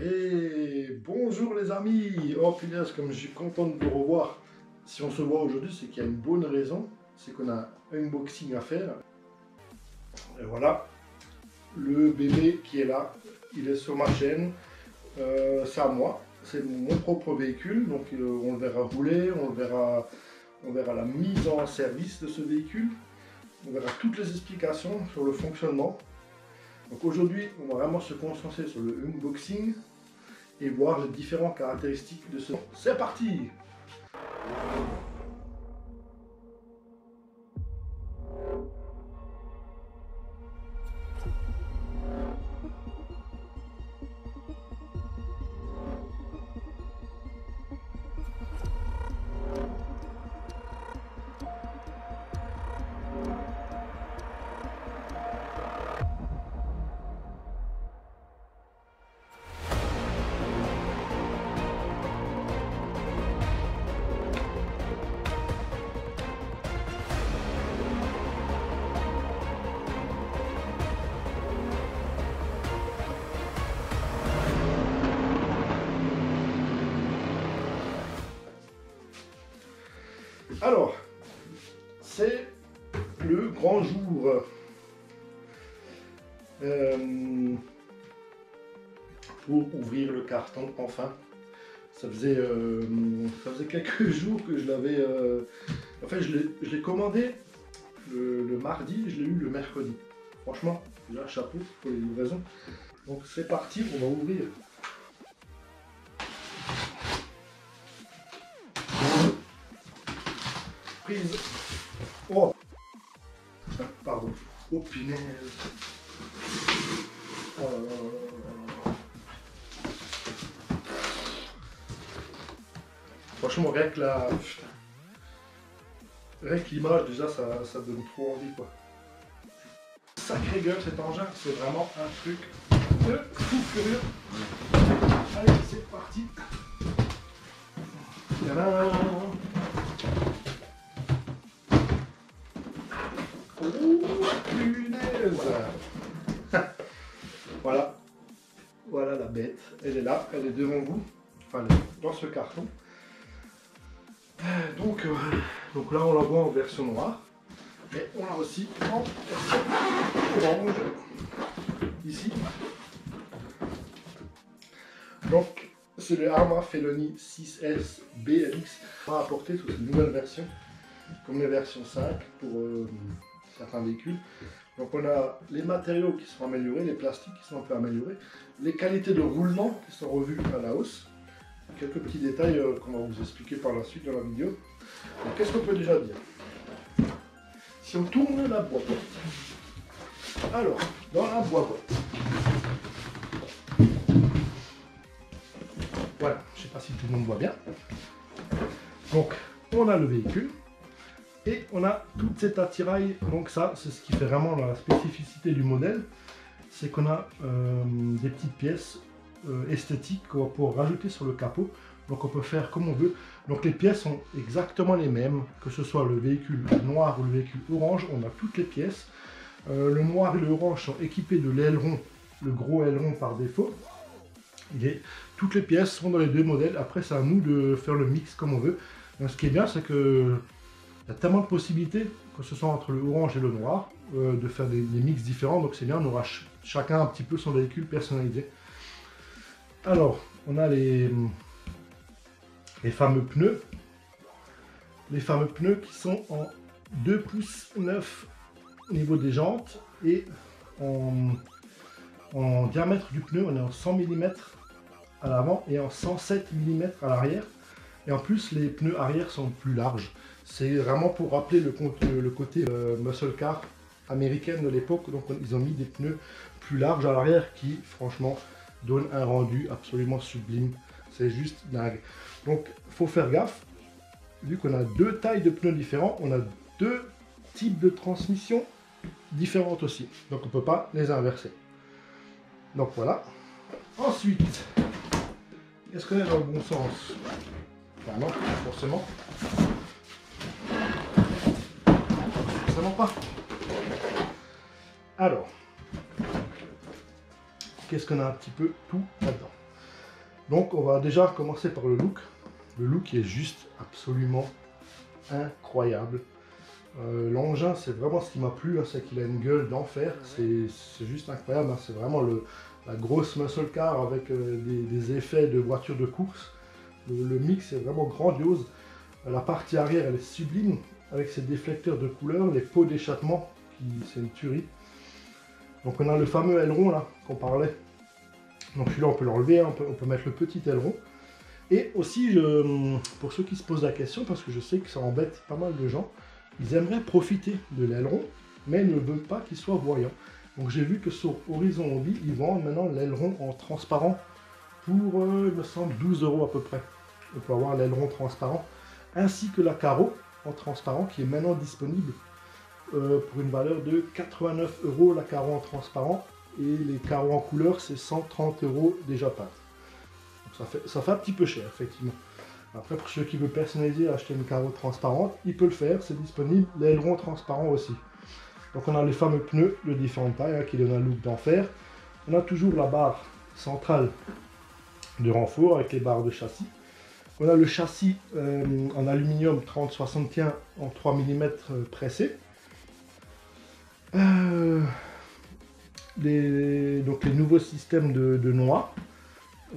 Et bonjour les amis. Oh punaise, comme je suis content de vous revoir. Si on se voit aujourd'hui, c'est qu'il y a une bonne raison. C'est qu'on a un unboxing à faire. Et voilà, le bébé qui est là, il est sur ma chaîne. C'est à moi, c'est mon propre véhicule. Donc on le verra rouler, on verra la mise en service de ce véhicule. On verra toutes les explications sur le fonctionnement. Donc aujourd'hui, on va vraiment se concentrer sur le unboxing et voir les différentes caractéristiques de ce. C'est parti! Alors, c'est le grand jour pour ouvrir le carton, enfin. Ça faisait quelques jours que je l'avais... Enfin, je l'ai commandé le mardi, je l'ai eu le mercredi. Franchement, déjà, chapeau pour les livraisons. Donc c'est parti, on va ouvrir. Prise. Oh, pardon. Oh punaise. Oh là là là là. Franchement, rien que l'image déjà, ça donne trop envie quoi. Sacré gueule cet engin, c'est vraiment un truc de fou furieux. Allez, c'est parti. Tadam. Oh, punaise. Voilà la bête, elle est là, elle est devant vous, enfin dans ce carton. Donc là on la voit en version noire, mais on l'a aussi en version orange, ici. Donc c'est le Arma Felony 6S BMX à apporter sous une nouvelle version, comme les versions 5 pour certains véhicules. Donc on a les matériaux qui sont améliorés, les plastiques qui sont un peu améliorés, les qualités de roulement qui sont revues à la hausse, quelques petits détails qu'on va vous expliquer par la suite dans la vidéo. Donc qu'est-ce qu'on peut déjà dire? Si on tourne la boîte, alors dans la boîte, voilà, je ne sais pas si tout le monde voit bien. Donc on a le véhicule. Et on a toute cette attirail, donc ça c'est ce qui fait vraiment la spécificité du modèle, c'est qu'on a des petites pièces esthétiques qu'on va pouvoir rajouter sur le capot, donc on peut faire comme on veut. Donc les pièces sont exactement les mêmes, que ce soit le véhicule noir ou le véhicule orange, on a toutes les pièces. Le noir et le orange sont équipés de l'aileron, le gros aileron par défaut. Et toutes les pièces sont dans les deux modèles, après c'est à nous de faire le mix comme on veut. Donc, ce qui est bien c'est que il y a tellement de possibilités, que ce soit entre le orange et le noir, de faire des mix différents, donc c'est bien, on aura chacun un petit peu son véhicule personnalisé. Alors, on a les fameux pneus. Les fameux pneus qui sont en 2 pouces 9 au niveau des jantes, et en diamètre du pneu, on est en 100 mm à l'avant et en 107 mm à l'arrière. Et en plus, les pneus arrière sont plus larges. C'est vraiment pour rappeler le côté muscle car américaine de l'époque. Donc ils ont mis des pneus plus larges à l'arrière qui, franchement, donnent un rendu absolument sublime. C'est juste dingue. Donc, il faut faire gaffe. Vu qu'on a deux tailles de pneus différents, on a deux types de transmission différentes aussi. Donc, on ne peut pas les inverser. Donc, voilà. Ensuite, est-ce qu'on est dans le bon sens? Ben non, forcément. Forcément pas. Alors, qu'est-ce qu'on a un petit peu tout là-dedans? Donc on va déjà commencer par le look. Le look est juste absolument incroyable. L'engin, c'est vraiment ce qui m'a plu, hein, c'est qu'il a une gueule d'enfer, c'est juste incroyable, hein, c'est vraiment la grosse muscle car avec des effets de voiture de course. Le mix est vraiment grandiose. La partie arrière, elle est sublime, avec ses déflecteurs de couleur, les pots d'échappement, c'est une tuerie. Donc on a le fameux aileron là, qu'on parlait. Donc celui-là, on peut l'enlever, hein, on peut mettre le petit aileron. Et aussi, pour ceux qui se posent la question, parce que je sais que ça embête pas mal de gens, ils aimeraient profiter de l'aileron, mais ils ne veulent pas qu'il soit voyant. Donc j'ai vu que sur Horizon Hobby, ils vendent maintenant l'aileron en transparent pour, il me semble, 12 € à peu près. On peut avoir l'aileron transparent, ainsi que la carreau en transparent, qui est maintenant disponible pour une valeur de 89 € la carreau en transparent, et les carreaux en couleur, c'est 130 € déjà peintes. Ça fait un petit peu cher, effectivement. Après, pour ceux qui veulent personnaliser, acheter une carreau transparente, il peut le faire, c'est disponible. L'aileron transparent aussi. Donc on a les fameux pneus de différentes tailles, hein, qui donnent un look d'enfer. On a toujours la barre centrale de renfort avec les barres de châssis. On a le châssis en aluminium 30-75 en 3 mm pressé. Donc les nouveaux systèmes de noix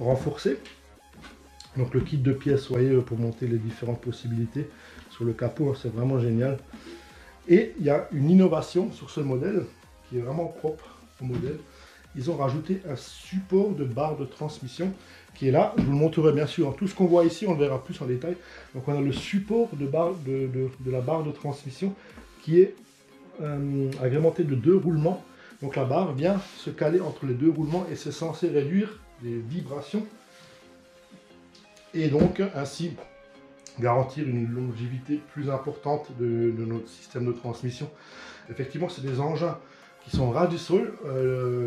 renforcés. Donc le kit de pièces, vous voyez, pour monter les différentes possibilités sur le capot, hein, c'est vraiment génial. Et il y a une innovation sur ce modèle qui est vraiment propre au modèle. Ils ont rajouté un support de barre de transmission qui est là. Je vous le montrerai bien sûr. Tout ce qu'on voit ici, on le verra plus en détail. Donc on a le support de la barre de transmission qui est agrémenté de 2 roulements. Donc la barre vient se caler entre les 2 roulements et c'est censé réduire les vibrations et donc ainsi garantir une longévité plus importante de notre système de transmission. Effectivement, c'est des engins qui sont ras du sol,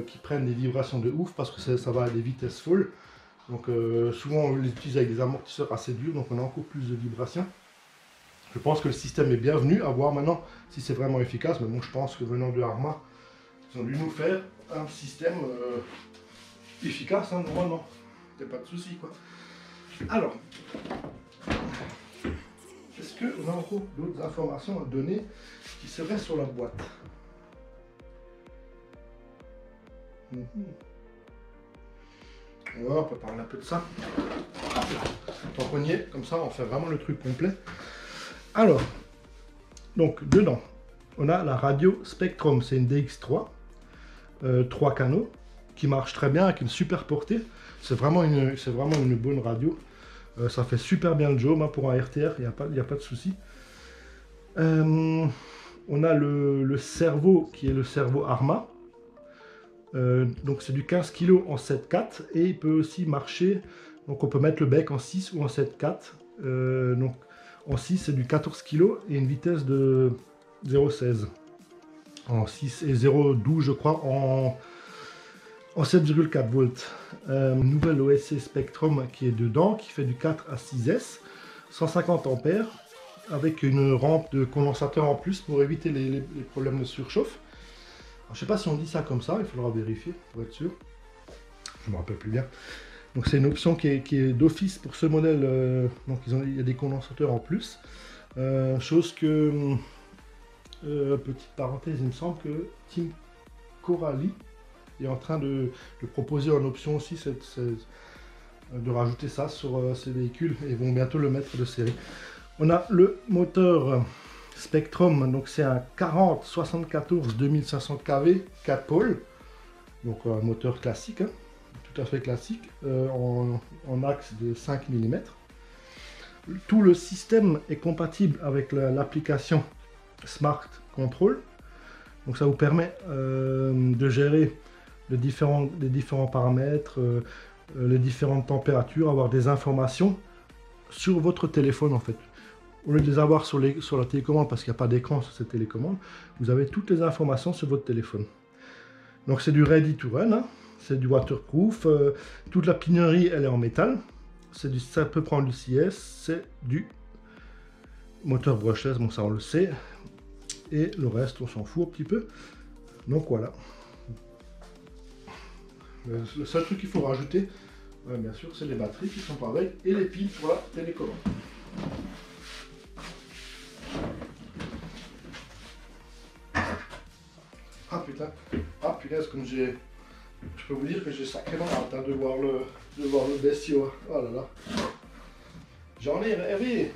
qui prennent des vibrations de ouf parce que ça va à des vitesses folles. Donc souvent on les utilise avec des amortisseurs assez durs, donc on a encore plus de vibrations. Je pense que le système est bienvenu, à voir maintenant si c'est vraiment efficace, mais bon, je pense que venant de Arma, ils ont dû nous faire un système efficace, hein, normalement. Il n'y a pas de souci, quoi. Alors, est-ce qu'on a encore d'autres informations à donner qui seraient sur la boîte? Voilà, on peut parler un peu de ça. Tant qu'on y est, comme ça, on fait vraiment le truc complet. Alors, donc dedans, on a la radio Spectrum, c'est une DX3, 3 canaux, qui marche très bien, avec une super portée. C'est vraiment une bonne radio. Ça fait super bien le job, hein, pour un RTR, il n'y a pas de souci. On a le cerveau qui est le cerveau Arma. Donc c'est du 15 kg en 7/4 et il peut aussi marcher. Donc on peut mettre le bec en 6 ou en 7/4. Donc en 6 c'est du 14 kg et une vitesse de 0,16 en 6 et 0,12 je crois en 7,4 volts. Nouvelle OSC Spectrum qui est dedans, qui fait du 4 à 6S, 150 ampères, avec une rampe de condensateur en plus pour éviter les problèmes de surchauffe. Alors, je ne sais pas si on dit ça comme ça, il faudra vérifier pour être sûr. Je ne me rappelle plus bien. Donc c'est une option qui est d'office pour ce modèle. Donc il y a des condensateurs en plus. Chose que, petite parenthèse, il me semble que Team Coralie est en train de proposer en option aussi de rajouter ça sur ces véhicules et vont bientôt le mettre de série. On a le moteur Spectrum, donc c'est un 40-74 2500 kV 4 pôles, donc un moteur classique, hein, tout à fait classique, en axe de 5 mm. Tout le système est compatible avec l'application Smart Control, donc ça vous permet de gérer les différents paramètres, les différentes températures, avoir des informations sur votre téléphone en fait. Au lieu de les avoir sur la télécommande, parce qu'il n'y a pas d'écran sur cette télécommande, vous avez toutes les informations sur votre téléphone. Donc c'est du ready to run, hein, c'est du waterproof, toute la pignerie elle est en métal, ça peut prendre du CS, c'est du moteur brushless, bon ça on le sait, et le reste on s'en fout un petit peu. Donc voilà. Le seul truc qu'il faut rajouter, Bien sûr, c'est les batteries qui sont pas avec et les piles pour la télécommande. Ah putain, ah punaise, comme j'ai... Je peux vous dire que j'ai sacrément hâte de voir le bestiau. Oh là là. J'en ai rêvé.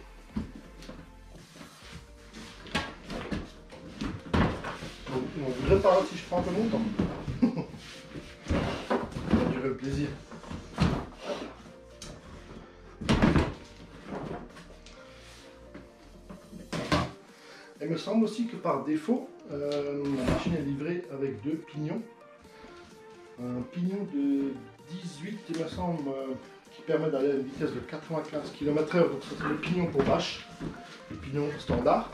On voudrait pas si je prends un peu longtemps. Ça va durer le plaisir. Il me semble aussi que par défaut, la machine est livrée avec 2 pignons. Un pignon de 18, il me semble, qui permet d'aller à une vitesse de 95 km/h. Donc ça c'est le pignon pour bâche, le pignon standard.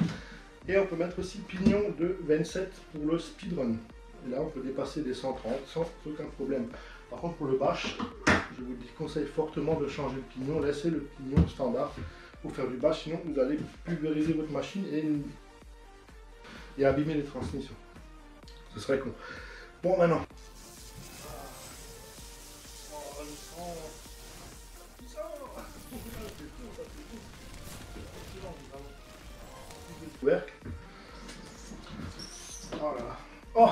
Et on peut mettre aussi le pignon de 27 pour le speedrun. Et là on peut dépasser des 130 sans aucun problème. Par contre pour le bâche, je vous conseille fortement de changer le pignon. Laissez le pignon standard pour faire du bâche, sinon vous allez pulvériser votre machine et abîmer les transmissions. Ce serait con. Bon, maintenant. Couvercle. Oh là là. Oh,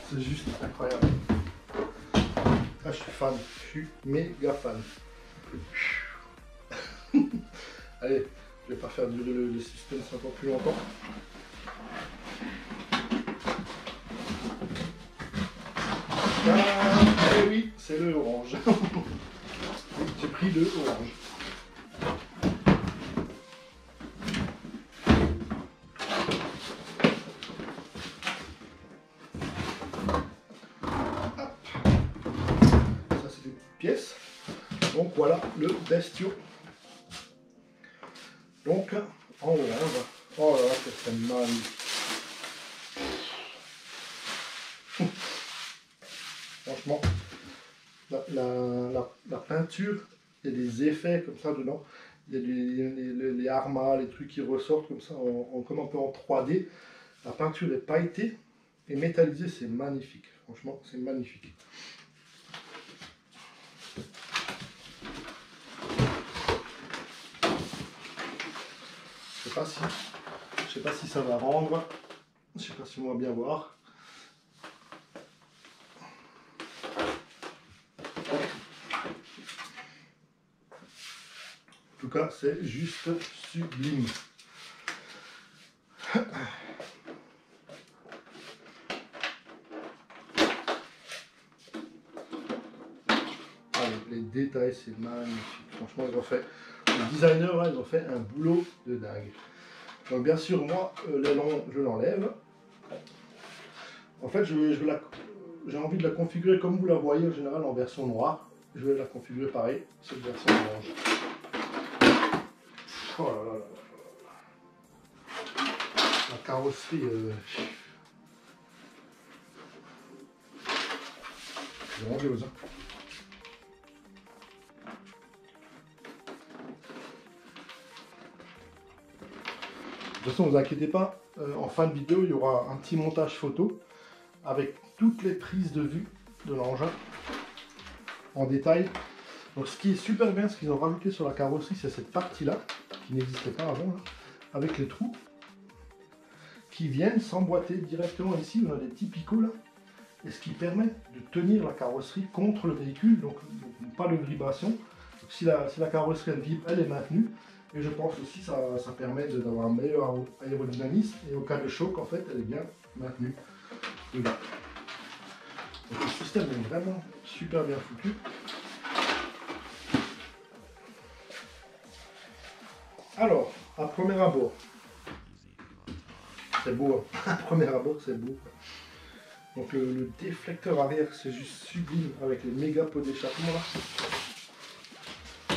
c'est juste incroyable. Ah, je suis fan. Je suis méga fan. Allez, je vais pas faire durer le suspense encore plus longtemps. Ah, et oui, c'est le orange. J'ai pris le orange. Ça c'est des pièces. Donc voilà le bestiau. Donc en orange. Oh là là, c'est magnifique. Franchement, la peinture, il y a des effets comme ça dedans. Il y a les armas, les trucs qui ressortent comme ça, comme un peu en 3D. La peinture est pailletée et métallisée, c'est magnifique. Franchement, c'est magnifique. Je sais pas si ça va rendre. Je sais pas si on va bien voir. En tout cas, c'est juste sublime. Les détails, c'est magnifique. Franchement, ils ont fait, les designers, là, ils ont fait un boulot de dingue. Donc, bien sûr, moi, l'aileron, je l'enlève. En fait, j'ai envie de la configurer comme vous la voyez en général en version noire. Je vais la configurer pareil, cette version orange. Oh là là là là. La carrosserie. C'est grandiose. Hein. De toute façon, ne vous inquiétez pas, en fin de vidéo, il y aura un petit montage photo avec toutes les prises de vue de l'engin en détail. Donc ce qui est super bien, ce qu'ils ont rajouté sur la carrosserie, c'est cette partie-là, qui n'existait pas avant, là, avec les trous qui viennent s'emboîter directement ici. On a des petits picots là, et ce qui permet de tenir la carrosserie contre le véhicule, donc pas de vibration. Donc, si la carrosserie elle vibre, elle est maintenue. Et je pense aussi que ça permet d'avoir un meilleur aérodynamisme, et au cas de choc, en fait, elle est bien maintenue. Donc le système est vraiment super bien foutu. Alors, à premier abord, c'est beau, hein. À premier abord, c'est beau. Donc le déflecteur arrière, c'est juste sublime avec les méga pots d'échappement là. Je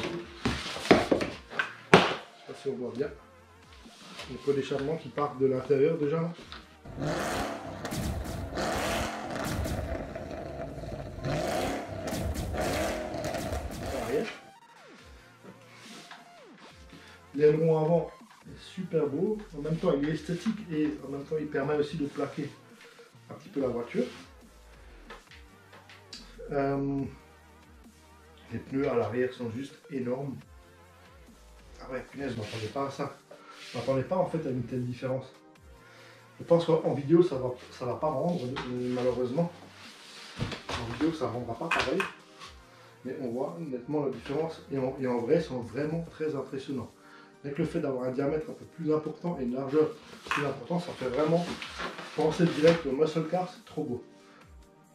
sais pas si on voit bien. Les pots d'échappement qui partent de l'intérieur déjà là. L'aileron avant est super beau, en même temps il est esthétique et en même temps il permet aussi de plaquer un petit peu la voiture. Les pneus à l'arrière sont juste énormes. Ah ouais, punaise, je m'attendais pas à ça. Je m'attendais pas en fait à une telle différence. Je pense qu'en vidéo ça va pas rendre malheureusement. En vidéo ça rendra pas pareil. Mais on voit nettement la différence et en vrai ils sont vraiment très impressionnants. Avec le fait d'avoir un diamètre un peu plus important et une largeur plus importante, ça fait vraiment penser direct au muscle car, c'est trop beau.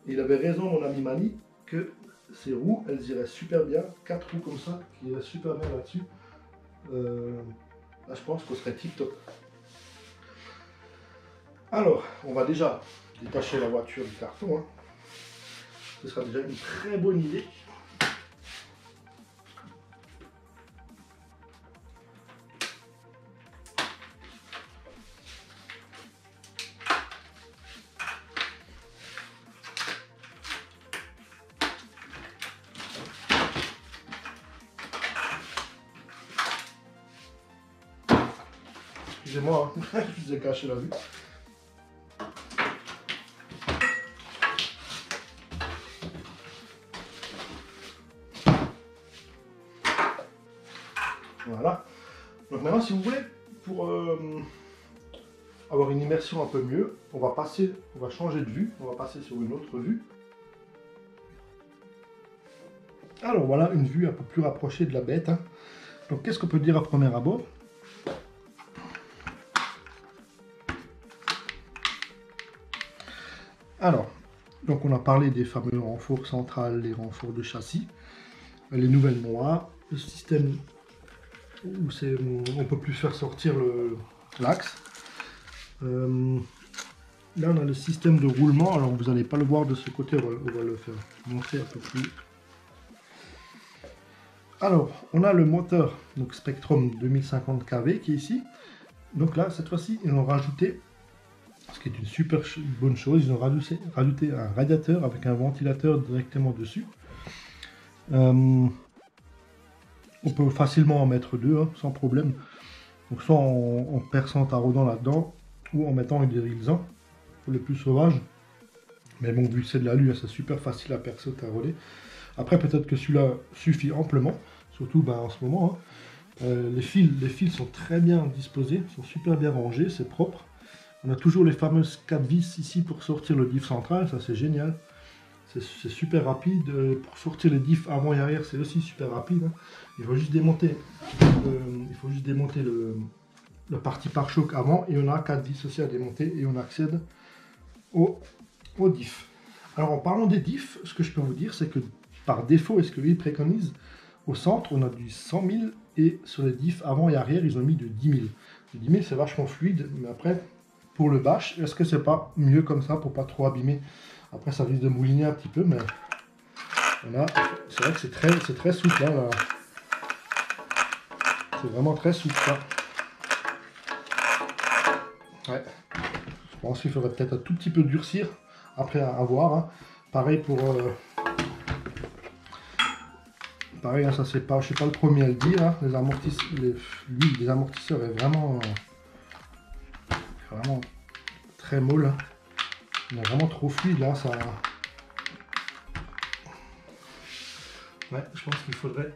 Et il avait raison mon ami Mani que ces roues elles iraient super bien, 4 roues comme ça qui iraient super bien là-dessus. Là je pense qu'on serait tip top. Alors, on va déjà détacher la voiture du carton. Hein. Ce sera déjà une très bonne idée. Excusez-moi, hein. Je vous ai caché la vue. Voilà. Donc maintenant, si vous voulez, pour avoir une immersion un peu mieux, on va changer de vue, on va passer sur une autre vue. Alors voilà, une vue un peu plus rapprochée de la bête. Hein. Donc qu'est-ce qu'on peut dire à premier abord? Alors, donc on a parlé des fameux renforts centrales, les renforts de châssis, les nouvelles noix, le système où on peut plus faire sortir l'axe. Là on a le système de roulement, alors vous n'allez pas le voir de ce côté, on va le faire montrer un peu plus. Alors on a le moteur donc Spectrum 2050 kV qui est ici. Donc là cette fois-ci ils ont rajouté, ce qui est une super bonne chose, ils ont rajouté un radiateur avec un ventilateur directement dessus. On peut facilement en mettre deux, hein, sans problème. Donc soit en perçant taraudant là-dedans, ou en mettant une dérilsant, pour les plus sauvages. Mais bon, vu que c'est de l'alu, c'est super facile à percer au tarauder. Après, peut-être que celui-là suffit amplement, surtout en ce moment. Hein. Les fils sont très bien disposés, sont super bien rangés, c'est propre. On a toujours les fameuses 4 vis ici pour sortir le diff central, ça c'est génial. C'est super rapide. Pour sortir les diffs avant et arrière, c'est aussi super rapide. Hein. Il faut juste démonter, la partie pare-choc avant et on a 4 vis aussi à démonter et on accède au diff. Alors en parlant des diffs, ce que je peux vous dire, c'est que par défaut, est-ce qu'ils préconisent au centre, on a du 100 000 et sur les diffs avant et arrière, ils ont mis de 10 000. Le 10 000, c'est vachement fluide, mais après, pour le bash, est-ce que c'est pas mieux comme ça pour pas trop abîmer? Après, ça risque de mouliner un petit peu, mais voilà, c'est vrai que c'est très souple. Hein, c'est vraiment très souple. Hein. Ouais. Je pense qu'il faudrait peut-être un tout petit peu durcir après à voir. Hein. Pareil pour. Pareil, hein, ça c'est pas. Je suis pas le premier à le dire. Hein. L'huile des amortisseurs est vraiment très molle. Hein. Il est vraiment trop fluide là, ça. Ouais, je pense qu'il faudrait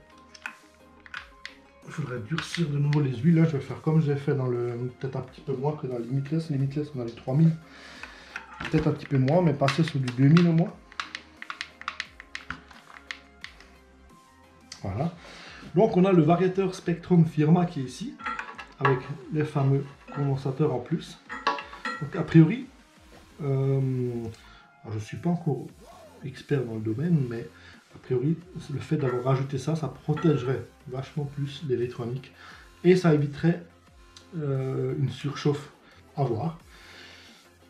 durcir de nouveau les huiles. Là, je vais faire comme j'ai fait dans peut-être un petit peu moins que dans Limitless. Limitless, on a les 3000. Peut-être un petit peu moins, mais passer sur du 2000 au moins. Voilà. Donc, on a le variateur Spectrum Firma qui est ici, avec les fameux condensateurs en plus. Donc, a priori, je ne suis pas encore expert dans le domaine, mais a priori, le fait d'avoir rajouté ça, ça protégerait vachement plus l'électronique et ça éviterait une surchauffe à voir.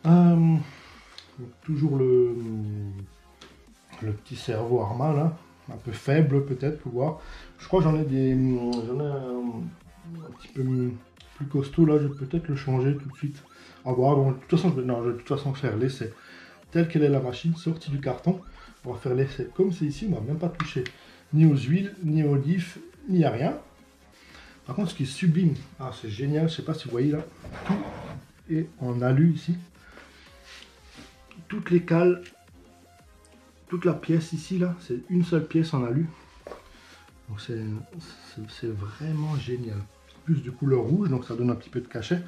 Donc, toujours le petit cerveau Arma là, un peu faible peut-être pour voir. Je crois que j'en ai un petit peu plus costaud là, je vais peut-être le changer tout de suite. À voir. Bon, de toute façon, je vais de toute façon faire l'essai telle qu'elle est la machine sortie du carton. On va faire l'essai comme c'est ici, on va même pas toucher ni aux huiles, ni aux diffs, ni à rien. Par contre, ce qui est sublime, c'est génial, je sais pas si vous voyez là, tout est en alu ici. Toutes les cales, toute la pièce ici là, c'est une seule pièce en alu. Donc c'est vraiment génial. Plus de couleur rouge, donc ça donne un petit peu de cachet.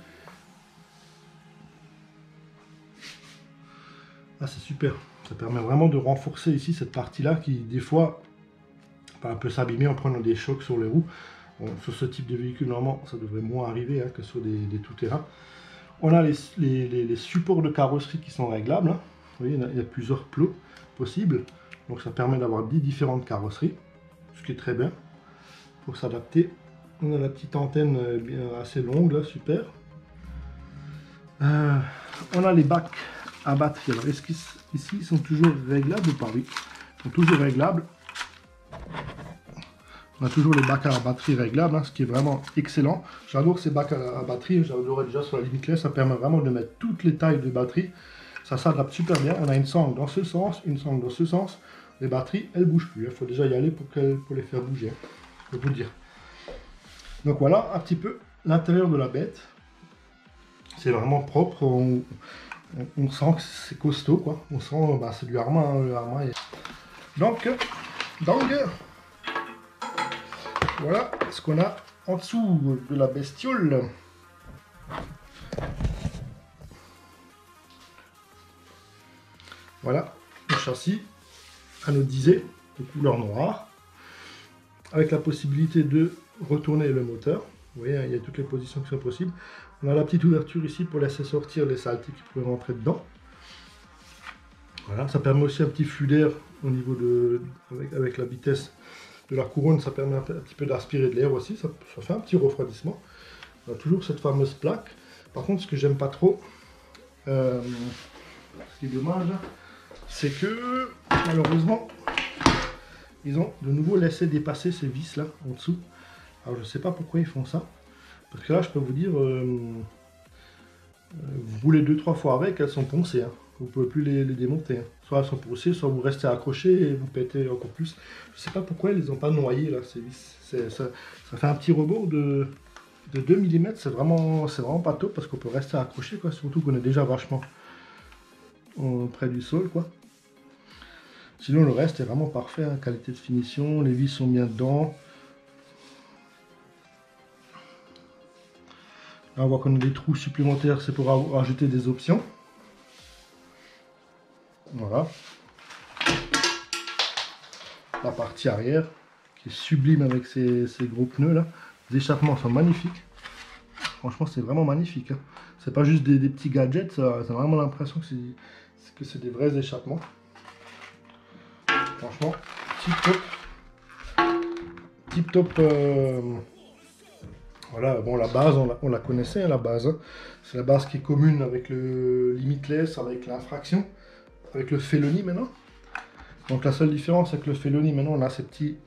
Ah, c'est super. Ça permet vraiment de renforcer ici cette partie-là qui, des fois, peut s'abîmer en prenant des chocs sur les roues. Bon, sur ce type de véhicule, normalement, ça devrait moins arriver que sur des tout-terrain. On a les supports de carrosserie qui sont réglables. Hein. Vous voyez, il y a plusieurs plots possibles. Donc ça permet d'avoir 10 différentes carrosseries, ce qui est très bien pour s'adapter. On a la petite antenne assez longue, là, super. On a les bacs à batterie. Alors, est-ce qu'ici, ils sont toujours réglables ou pas? Oui, ils sont toujours réglables. On a toujours les bacs à batterie réglables, hein, ce qui est vraiment excellent. J'adore ces bacs à batterie, j'adorais déjà sur la Limitless, ça permet vraiment de mettre toutes les tailles de batterie. Ça s'adapte super bien. On a une sangle dans ce sens, une sangle dans ce sens. Les batteries, elles ne bougent plus. Il faut déjà y aller pour les faire bouger, je peux vous dire. Donc voilà un petit peu l'intérieur de la bête. C'est vraiment propre. On sent que c'est costaud, quoi. On sent, c'est du Harman. Hein, Donc, voilà ce qu'on a en dessous de la bestiole. Voilà le châssis anodisé de couleur noire, avec la possibilité de retourner le moteur. Vous voyez, il y a toutes les positions qui sont possibles. On a la petite ouverture ici pour laisser sortir les saletés qui pourraient rentrer dedans. Voilà, ça permet aussi un petit flux d'air au niveau de, avec la vitesse de la couronne, ça permet un petit peu d'aspirer de l'air aussi, ça fait un petit refroidissement. On a toujours cette fameuse plaque. Par contre, ce que j'aime pas trop, ce qui est dommage, c'est que malheureusement, ils ont de nouveau laissé dépasser ces vis là en dessous. Alors je sais pas pourquoi ils font ça, parce que là je peux vous dire, vous roulez 2-3 fois avec, elles sont poncées. Hein. Vous ne pouvez plus les démonter. Hein. Soit elles sont poussées, soit vous restez accroché et vous pétez encore plus. Je ne sais pas pourquoi ils les ont pas noyés là, ces vis. Ça fait un petit rebord de 2 mm. C'est vraiment pas top parce qu'on peut rester accroché, quoi. Surtout qu'on est déjà vachement près du sol, quoi. Sinon le reste est vraiment parfait, hein. Qualité de finition, les vis sont bien dedans. Là, on voit qu'on a des trous supplémentaires, c'est pour rajouter des options. Voilà. La partie arrière qui est sublime avec ces gros pneus là. Les échappements sont magnifiques. Franchement, c'est vraiment magnifique. Hein. C'est pas juste des petits gadgets, ça a vraiment l'impression que c'est des vrais échappements. Franchement, tip top. Tip top. Voilà, bon, la base, on la connaissait, hein, la base. Hein. C'est la base qui est commune avec le Limitless, avec l'infraction. Avec le Felony maintenant. Donc la seule différence avec le Felony maintenant, on a ces petits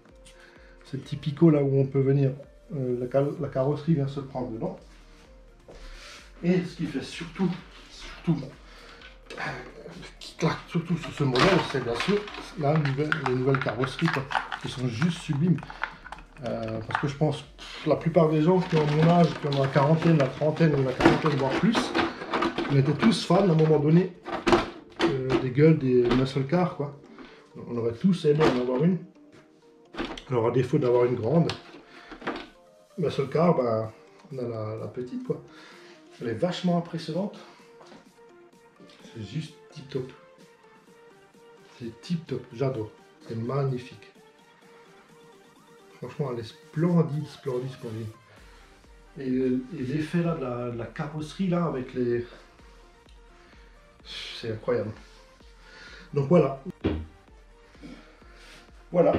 picots là où on peut venir, la carrosserie vient se prendre dedans. Et ce qui fait surtout qui claque surtout sur ce modèle, c'est bien sûr les nouvelles carrosseries quoi, qui sont juste sublimes. Parce que je pense que la plupart des gens qui ont mon âge, qui ont la quarantaine, la trentaine ou la quarantaine voire plus, on était tous fans à un moment donné des gueules des muscle cars quoi. On aurait tous aimé en avoir une. Alors à défaut d'avoir une grande muscle car, bah, on a la petite quoi. Elle est vachement impressionnante. C'est juste tip top. C'est tip top, j'adore. C'est magnifique. Franchement elle est splendide. Et l'effet là de la carrosserie là avec les... C'est incroyable. Donc voilà. Voilà.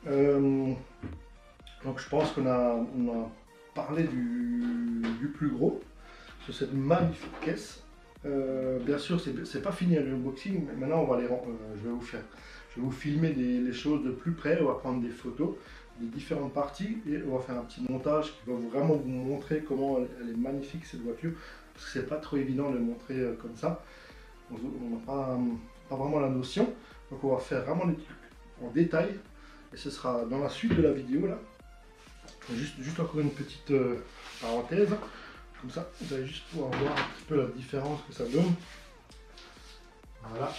Donc je pense qu'on a parlé du plus gros sur cette magnifique caisse. Bien sûr, c'est pas fini l'unboxing, mais maintenant on va je vais vous filmer les choses de plus près. On va prendre des photos des différentes parties et on va faire un petit montage qui va vraiment vous montrer comment elle est magnifique cette voiture, parce que c'est pas trop évident de le montrer comme ça. On n'a pas vraiment la notion, donc on va faire vraiment des trucs en détail et ce sera dans la suite de la vidéo là. Juste encore une petite parenthèse, comme ça vous allez juste pouvoir voir un petit peu la différence que ça donne. Voilà,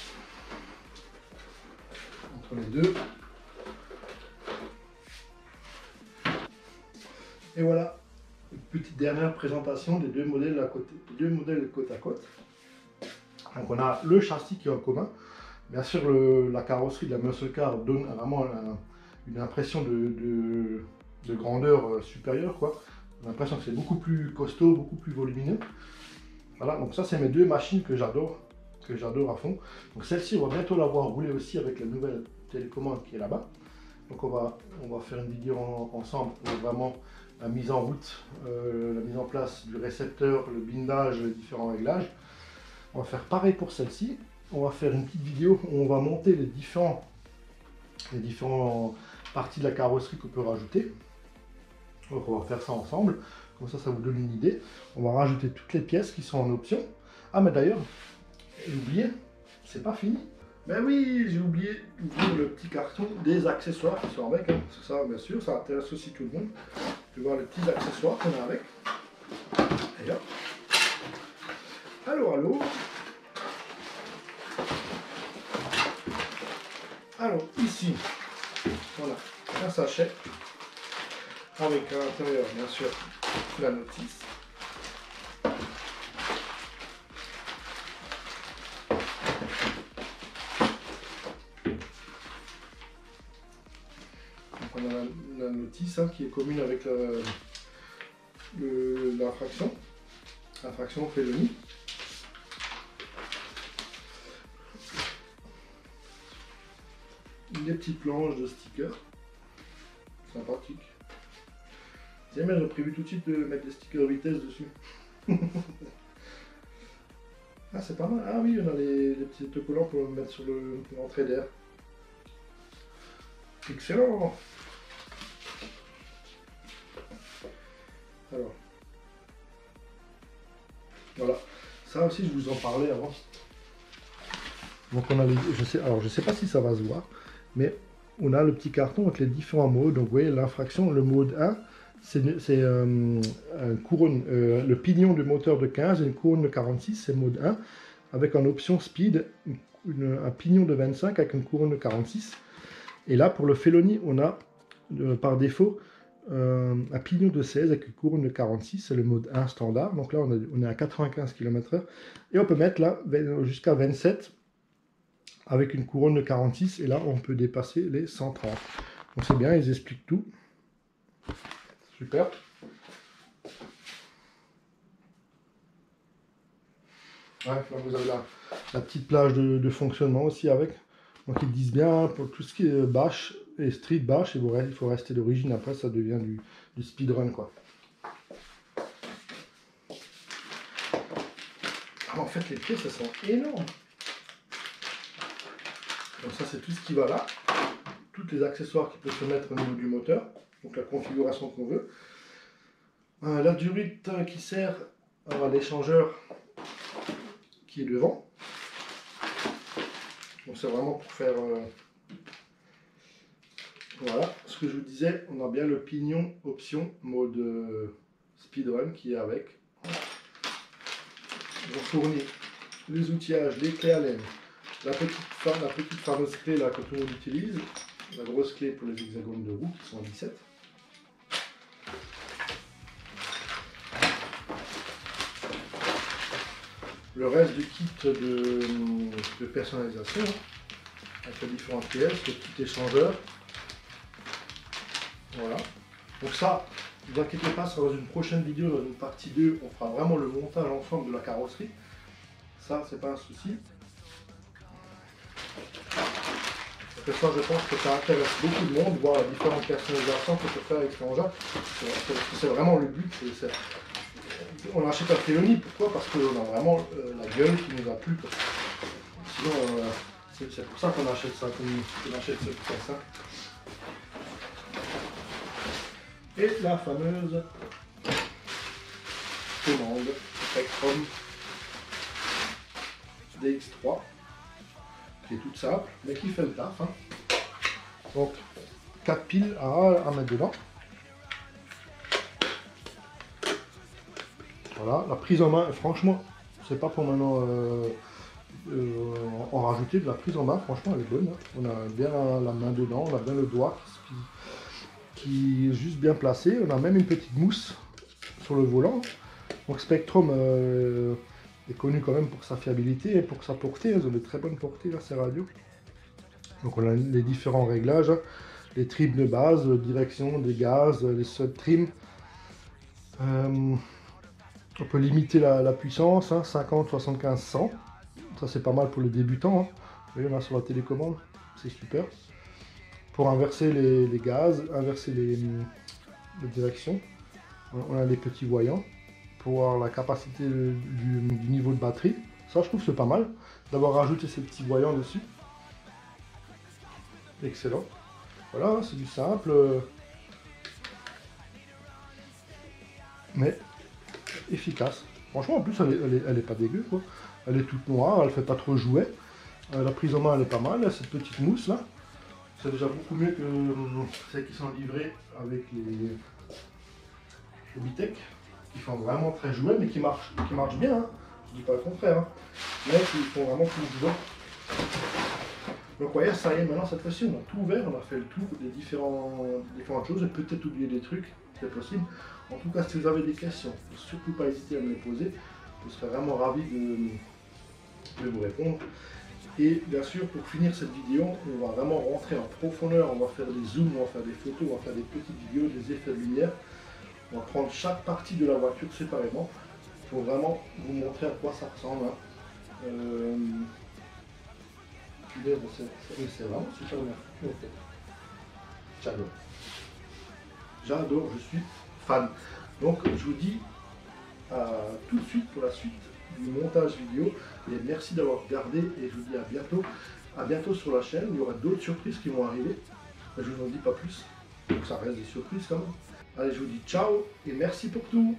entre les deux. Et voilà, une petite dernière présentation des deux modèles côte à côte. Donc on a le châssis qui est en commun. Bien sûr, la carrosserie de la Muscle Car donne vraiment une impression de grandeur supérieure, quoi. On a l'impression que c'est beaucoup plus costaud, beaucoup plus volumineux. Voilà, donc ça c'est mes deux machines que j'adore à fond. Donc celle-ci, on va bientôt la voir rouler aussi avec la nouvelle télécommande qui est là-bas. Donc on va faire une vidéo ensemble pour vraiment la mise en route, la mise en place du récepteur, le blindage, les différents réglages. On va faire pareil pour celle-ci. On va faire une petite vidéo où on va monter les différentes parties de la carrosserie qu'on peut rajouter. Donc on va faire ça ensemble, comme ça vous donne une idée. On va rajouter toutes les pièces qui sont en option. Ah mais d'ailleurs, j'ai oublié, c'est pas fini. Ben oui, j'ai oublié d'ouvrir le petit carton des accessoires qui sont avec, hein, parce que ça, bien sûr, ça intéresse aussi tout le monde. Tu vois les petits accessoires qu'on a avec. Et là. Allô. Alors, ici, voilà, un sachet avec à l'intérieur, bien sûr, la notice. Donc, on a la notice hein, qui est commune avec l'infraction félonie. Des petites planches de stickers, sympathique. Tiens, mais j'ai prévu tout de suite de mettre des stickers vitesse dessus. Ah, c'est pas mal. Ah oui, on a les petits autocollants pour mettre sur l'entrée d'air. Excellent. Alors, voilà. Ça aussi, je vous en parlais avant. Donc on a je sais pas si ça va se voir, mais on a le petit carton avec les différents modes. Donc vous voyez l'infraction, le mode 1, c'est le pignon de moteur de 15 et une couronne de 46, c'est mode 1, avec en option speed, un pignon de 25 avec une couronne de 46. Et là pour le Felony, on a par défaut un pignon de 16 avec une couronne de 46, c'est le mode 1 standard. Donc là on est à 95 km/h et on peut mettre là jusqu'à 27 avec une couronne de 46 et là on peut dépasser les 130. Donc c'est bien, ils expliquent tout. Super. Ouais, là vous avez la petite plage de fonctionnement aussi avec. Donc ils disent bien pour tout ce qui est bash et street bash, il faut rester d'origine, après ça devient du speedrun quoi. Ah, en fait les pièces elles sont énormes. Donc ça c'est tout ce qui va là, tous les accessoires qui peuvent se mettre au niveau du moteur, donc la configuration qu'on veut. La durite qui sert à l'échangeur qui est devant. Donc c'est vraiment pour faire... Voilà, ce que je vous disais, on a bien le pignon option mode speedrun qui est avec. On fournit les outillages, les clés Allen, la petite fameuse clé là que tout le monde utilise, la grosse clé pour les hexagones de roue qui sont à 17. Le reste du kit de personnalisation, avec les différentes pièces, le petit échangeur. Voilà. Donc ça, ne vous inquiétez pas, ça va dans une prochaine vidéo, dans une partie 2, on fera vraiment le montage ensemble de la carrosserie. Ça, c'est pas un souci. Parce que ça, je pense que ça intéresse beaucoup de monde, voir les différentes personnalisations qu'on peut faire avec cet engin. C'est vraiment le but. On achète un Felony, pourquoi? Parce qu'on a vraiment la gueule qui nous a plu. Sinon, c'est pour ça qu'on achète ça, qu'on achète ce pièce. Et la fameuse commande Spectrum DX3, qui est toute simple, mais qui fait le taf. Hein. Donc, 4 piles à mettre dedans. Voilà, la prise en main, franchement, c'est pas pour maintenant en rajouter de la prise en main, franchement elle est bonne. Hein. On a bien la main dedans, on a bien le doigt qui est juste bien placé. On a même une petite mousse sur le volant. Donc Spektrum est connu quand même pour sa fiabilité et pour sa portée. Ils ont de très bonnes portées là, ces radios. Donc on a les différents réglages, les trims de base, direction, des gaz, les sub-trims. On peut limiter la puissance, hein, 50, 75, 100. Ça c'est pas mal pour les débutants. Hein. Vous voyez, on a sur la télécommande, c'est super. Pour inverser les gaz, inverser les directions, on a les petits voyants. Pour voir la capacité du niveau de batterie. Ça je trouve c'est pas mal d'avoir rajouté ces petits voyants dessus. Excellent. Voilà, c'est du simple. Mais efficace. Franchement, en plus, elle est pas dégueu, quoi. Elle est toute noire, elle fait pas trop jouet. La prise en main, elle est pas mal. Cette petite mousse, là, c'est déjà beaucoup mieux que celles qui sont livrées avec les Bitech, qui font vraiment très jouet, mais qui marchent bien. Hein. Je dis pas le contraire. Hein. Mais qui font vraiment tout jouet. Donc, vous voyez, ça y est, maintenant, cette fois-ci, on a tout ouvert. On a fait le tour des différentes choses. Et peut-être oublier des trucs, c'est possible. En tout cas, si vous avez des questions, il ne faut surtout pas hésiter à me les poser. Je serais vraiment ravi de vous répondre. Et bien sûr, pour finir cette vidéo, on va vraiment rentrer en profondeur. On va faire des zooms, on va faire des photos, on va faire des petites vidéos, des effets de lumière. On va prendre chaque partie de la voiture séparément pour vraiment vous montrer à quoi ça ressemble. Hein. C'est vraiment super bien. J'adore. J'adore, je suis fan. Donc je vous dis à tout de suite pour la suite du montage vidéo et merci d'avoir regardé et je vous dis à bientôt. À bientôt sur la chaîne, il y aura d'autres surprises qui vont arriver. Mais je ne vous en dis pas plus, donc ça reste des surprises quand même. Allez, je vous dis ciao et merci pour tout.